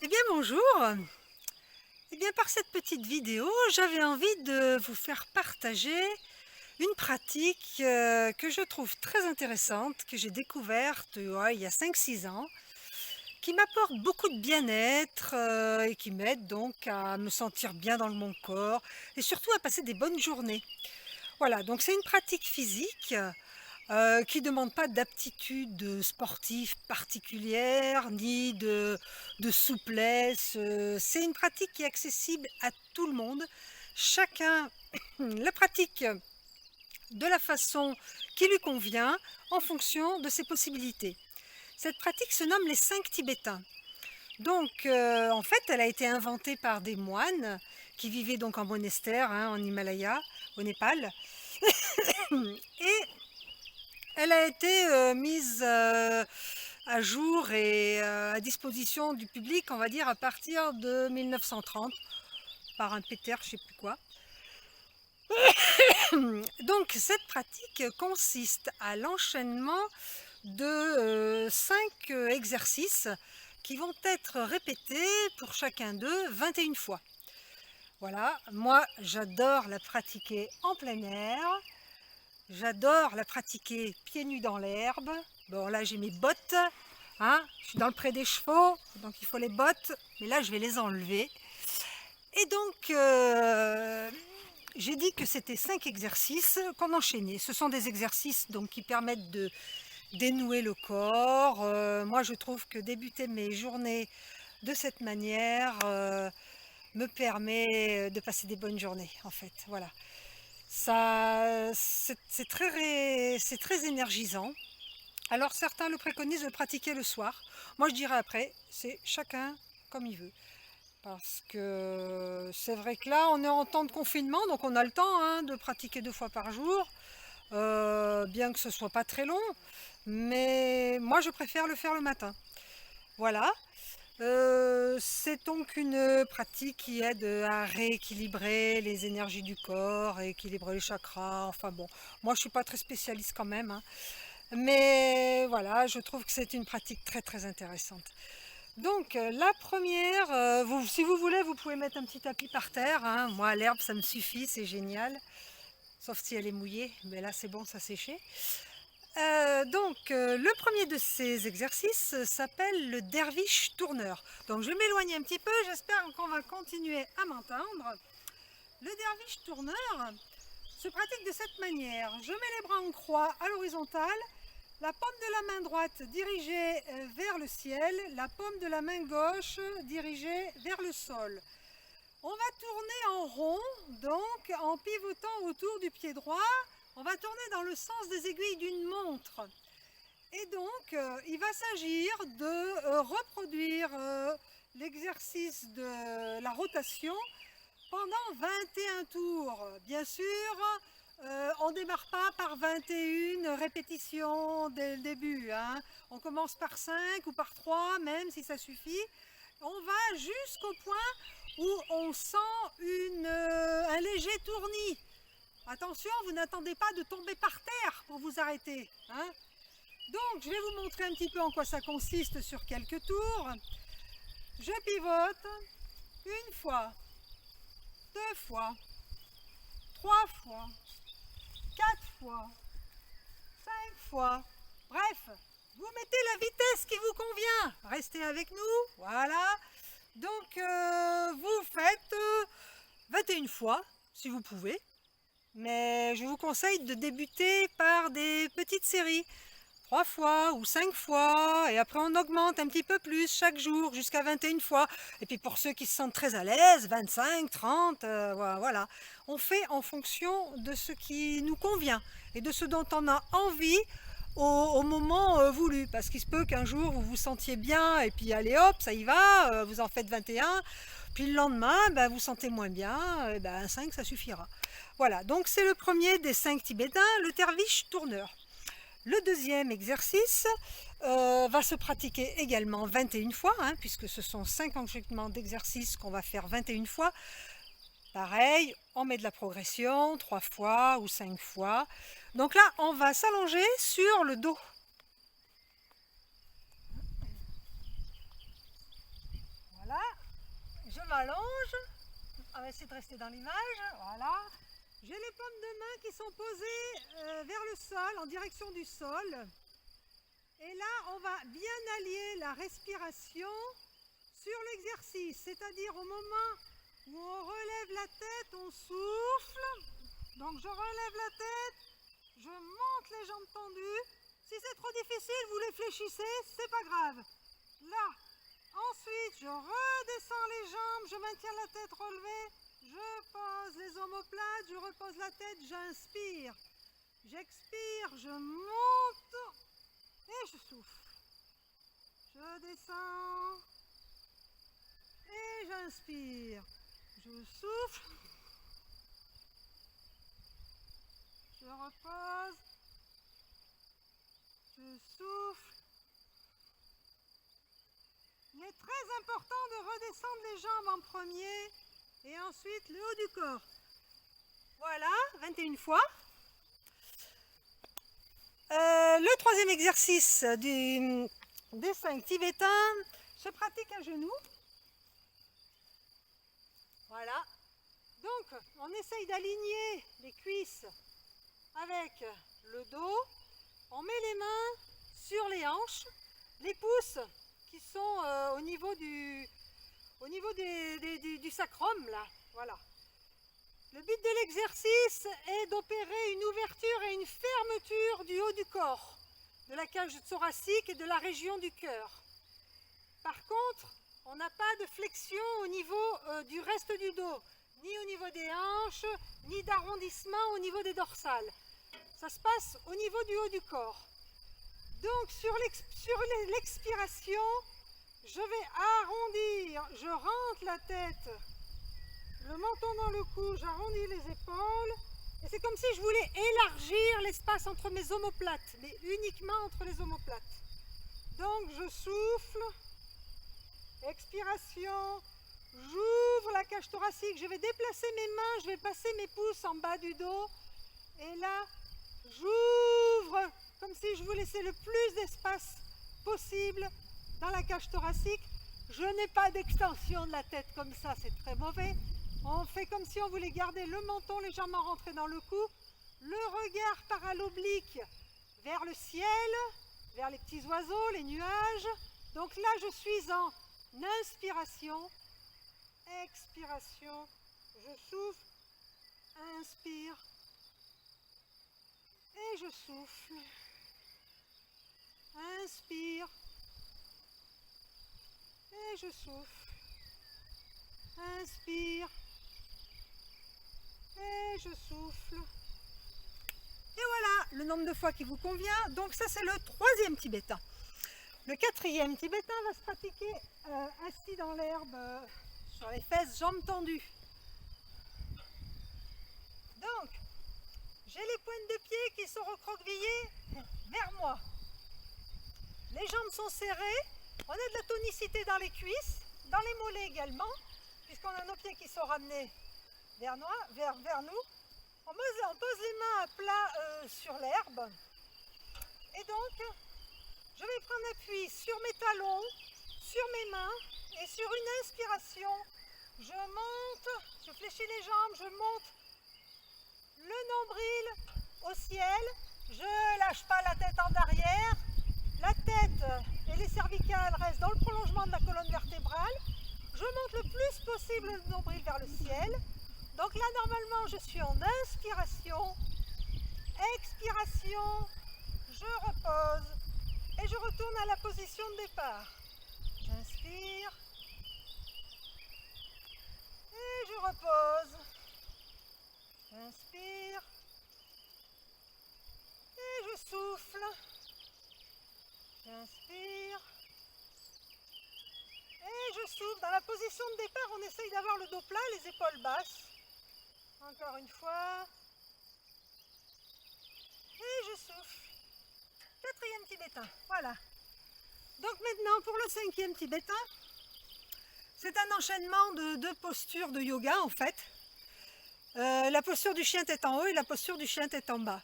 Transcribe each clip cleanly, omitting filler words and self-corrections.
Eh bien bonjour. Eh bien par cette petite vidéo, j'avais envie de vous faire partager une pratique que je trouve très intéressante, que j'ai découverte il y a 5-6 ans, qui m'apporte beaucoup de bien-être et qui m'aide donc à me sentir bien dans mon corps et surtout à passer des bonnes journées. Voilà, donc c'est une pratique physique qui ne demande pas d'aptitude sportive particulière ni de souplesse. C'est une pratique qui est accessible à tout le monde. Chacun la pratique de la façon qui lui convient en fonction de ses possibilités. Cette pratique se nomme les 5 Tibétains. Donc, en fait, elle a été inventée par des moines qui vivaient donc en monastère, en Himalaya, au Népal. Et elle a été mise à jour et à disposition du public, on va dire, à partir de 1930, par un Peter, je ne sais plus quoi. Donc, cette pratique consiste à l'enchaînement de 5 exercices qui vont être répétés pour chacun d'eux 21 fois. Voilà, moi j'adore la pratiquer en plein air. J'adore la pratiquer pieds nus dans l'herbe. Bon, là j'ai mes bottes, je suis dans le pré des chevaux, donc il faut les bottes, mais là je vais les enlever. Et donc, j'ai dit que c'était 5 exercices qu'on enchaînait. Ce sont des exercices donc, qui permettent de dénouer le corps. Moi je trouve que débuter mes journées de cette manière me permet de passer des bonnes journées, en fait. Voilà. Ça, c'est très énergisant. Alors certains le préconisent de pratiquer le soir. Moi je dirais après, c'est chacun comme il veut. Parce que c'est vrai que là on est en temps de confinement, donc on a le temps de pratiquer 2 fois par jour, bien que ce soit pas très long. Mais moi je préfère le faire le matin. Voilà. C'est donc une pratique qui aide à rééquilibrer les énergies du corps, rééquilibrer les chakras. Enfin bon, moi je suis pas très spécialiste quand même, mais voilà, je trouve que c'est une pratique très intéressante. Donc la première, si vous voulez, vous pouvez mettre un petit tapis par terre. Moi, l'herbe, ça me suffit, c'est génial. Sauf si elle est mouillée, mais là c'est bon, ça séché. Le premier de ces exercices s'appelle le derviche tourneur. Donc je vais m'éloigner un petit peu, j'espère qu'on va continuer à m'entendre. Le derviche tourneur se pratique de cette manière. Je mets les bras en croix à l'horizontale, la paume de la main droite dirigée vers le ciel, la paume de la main gauche dirigée vers le sol. On va tourner en rond, donc en pivotant autour du pied droit. On va tourner dans le sens des aiguilles d'une montre. Et donc, il va s'agir de reproduire l'exercice de la rotation pendant 21 tours. Bien sûr, on ne démarre pas par 21 répétitions dès le début. On commence par 5 ou par 3, même si ça suffit. On va jusqu'au point où on sent un léger tournis. Attention, vous n'attendez pas de tomber par terre pour vous arrêter. Donc, je vais vous montrer un petit peu en quoi ça consiste sur quelques tours. Je pivote 1 fois, 2 fois, 3 fois, 4 fois, 5 fois. Bref, vous mettez la vitesse qui vous convient. Restez avec nous. Voilà. Donc, vous faites 21 fois, si vous pouvez. Mais je vous conseille de débuter par des petites séries. 3 fois ou 5 fois, et après on augmente un petit peu plus chaque jour jusqu'à 21 fois. Et puis pour ceux qui se sentent très à l'aise, 25, 30, voilà. On fait en fonction de ce qui nous convient et de ce dont on a envie au moment voulu. Parce qu'il se peut qu'un jour vous vous sentiez bien et puis allez hop, ça y va, vous en faites 21. Puis le lendemain, vous sentez moins bien, et 5 ça suffira. Voilà, donc c'est le premier des 5 Tibétains, le derviche tourneur. Le deuxième exercice va se pratiquer également 21 fois, puisque ce sont 5 enchaînements d'exercices qu'on va faire 21 fois. Pareil, on met de la progression, 3 fois ou 5 fois. Donc là, on va s'allonger sur le dos. Voilà. rallonge. On va essayer de rester dans l'image. Voilà. J'ai les paumes de main qui sont posées vers le sol, en direction du sol. Et là, on va bien allier la respiration sur l'exercice. C'est-à-dire au moment où on relève la tête, on souffle. Donc je relève la tête, je monte les jambes tendues. Si c'est trop difficile, vous les fléchissez, c'est pas grave. Là, ensuite, je redescends les jambes, je maintiens la tête relevée, je pose les omoplates, je repose la tête, j'inspire. J'expire, je monte et je souffle. Je descends et j'inspire. Je souffle. Je repose. Je souffle. Il est très important de redescendre les jambes en premier et ensuite le haut du corps. Voilà, 21 fois. Le troisième exercice des 5 tibétains se pratique à genoux. Voilà. Donc, on essaye d'aligner les cuisses avec le dos. On met les mains sur les hanches, les pouces qui sont au niveau du sacrum, là. Voilà. Le but de l'exercice est d'opérer une ouverture et une fermeture du haut du corps, de la cage thoracique et de la région du cœur. Par contre, on n'a pas de flexion au niveau du reste du dos, ni au niveau des hanches, ni d'arrondissement au niveau des dorsales. Ça se passe au niveau du haut du corps. Donc sur l'expiration, je vais arrondir, je rentre la tête, le menton dans le cou, j'arrondis les épaules. Et c'est comme si je voulais élargir l'espace entre mes omoplates, mais uniquement entre les omoplates. Donc je souffle, expiration, j'ouvre la cage thoracique, je vais déplacer mes mains, je vais passer mes pouces en bas du dos. Et là, j'ouvre comme si je vous laissais le plus d'espace possible dans la cage thoracique. Je n'ai pas d'extension de la tête comme ça, c'est très mauvais. On fait comme si on voulait garder le menton légèrement rentré dans le cou. Le regard part à l'oblique vers le ciel, vers les petits oiseaux, les nuages. Donc là, je suis en inspiration, expiration, je souffle, inspire. Et je souffle, inspire, et je souffle, inspire, et je souffle. Et voilà le nombre de fois qui vous convient. Donc ça c'est le troisième tibétain. Le quatrième tibétain va se pratiquer assis dans l'herbe, sur les fesses, jambes tendues. Donc, j'ai les pointes de pied qui sont recroquevillées vers moi. Les jambes sont serrées, on a de la tonicité dans les cuisses, dans les mollets également, puisqu'on a nos pieds qui sont ramenés vers nous. On pose les mains à plat sur l'herbe. Et donc, je vais prendre appui sur mes talons, sur mes mains, et sur une inspiration, je monte, je fléchis les jambes, je monte le nombril au ciel, je lâche pas la tête en arrière, la tête et les cervicales restent dans le prolongement de la colonne vertébrale, je monte le plus possible le nombril vers le ciel. Donc là normalement je suis en inspiration, expiration, je repose et je retourne à la position de départ. J'inspire et je repose. J'inspire et je souffle. J'inspire et je souffle. Dans la position de départ, on essaye d'avoir le dos plat, les épaules basses. Encore une fois. Et je souffle. Quatrième tibétain. Voilà. Donc maintenant, pour le cinquième tibétain, c'est un enchaînement de deux postures de yoga en fait. La posture du chien tête en haut et la posture du chien tête en bas.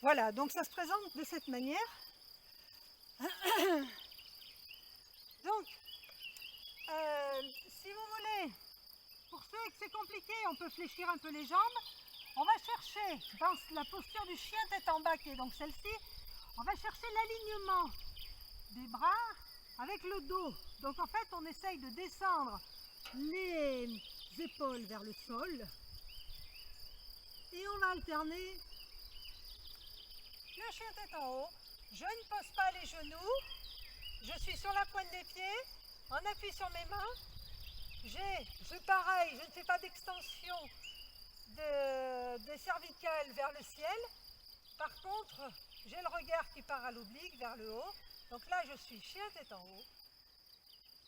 Voilà, donc ça se présente de cette manière. Donc, si vous voulez compliqué, on peut fléchir un peu les jambes. On va chercher dans la posture du chien tête en bas, qui est donc celle-ci, on va chercher l'alignement des bras avec le dos. Donc en fait, on essaye de descendre les épaules vers le sol et on va alterner le chien tête en haut. Je ne pose pas les genoux, je suis sur la pointe des pieds, en appui sur mes mains. Pareil, je ne fais pas d'extension des cervicales vers le ciel. Par contre, j'ai le regard qui part à l'oblique vers le haut. Donc là, je suis chien tête en haut.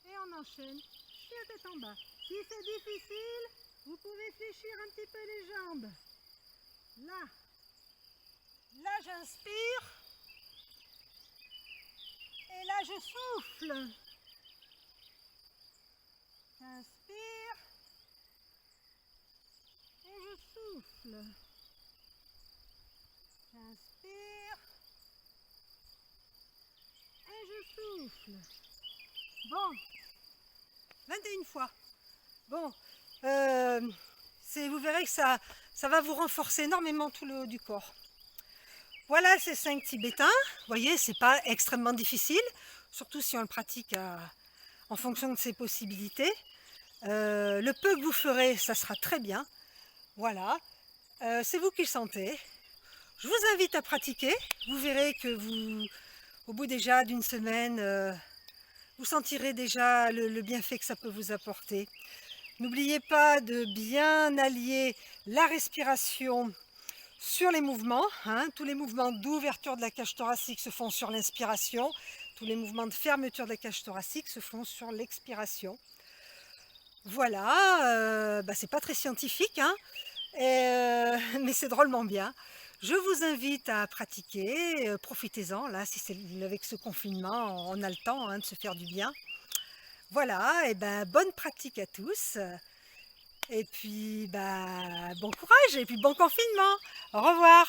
Et on enchaîne chien tête en bas. Si c'est difficile, vous pouvez fléchir un petit peu les jambes. Là j'inspire. Et là, je souffle. J'inspire. Et je souffle. J'inspire. Et je souffle. Bon. 21 fois. Bon. Vous verrez que ça va vous renforcer énormément tout le haut du corps. Voilà ces 5 tibétains. Vous voyez, c'est pas extrêmement difficile, surtout si on le pratique en fonction de ses possibilités. Le peu que vous ferez, ça sera très bien. Voilà, c'est vous qui le sentez. Je vous invite à pratiquer. Vous verrez que au bout déjà d'une semaine, vous sentirez déjà le bienfait que ça peut vous apporter. N'oubliez pas de bien allier la respiration sur les mouvements. Tous les mouvements d'ouverture de la cage thoracique se font sur l'inspiration. Tous les mouvements de fermeture de la cage thoracique se font sur l'expiration. Voilà, c'est pas très scientifique, mais c'est drôlement bien. Je vous invite à pratiquer, profitez-en, là, si c'est avec ce confinement, on a le temps de se faire du bien. Voilà, et bonne pratique à tous. Et puis, bon courage et puis bon confinement. Au revoir.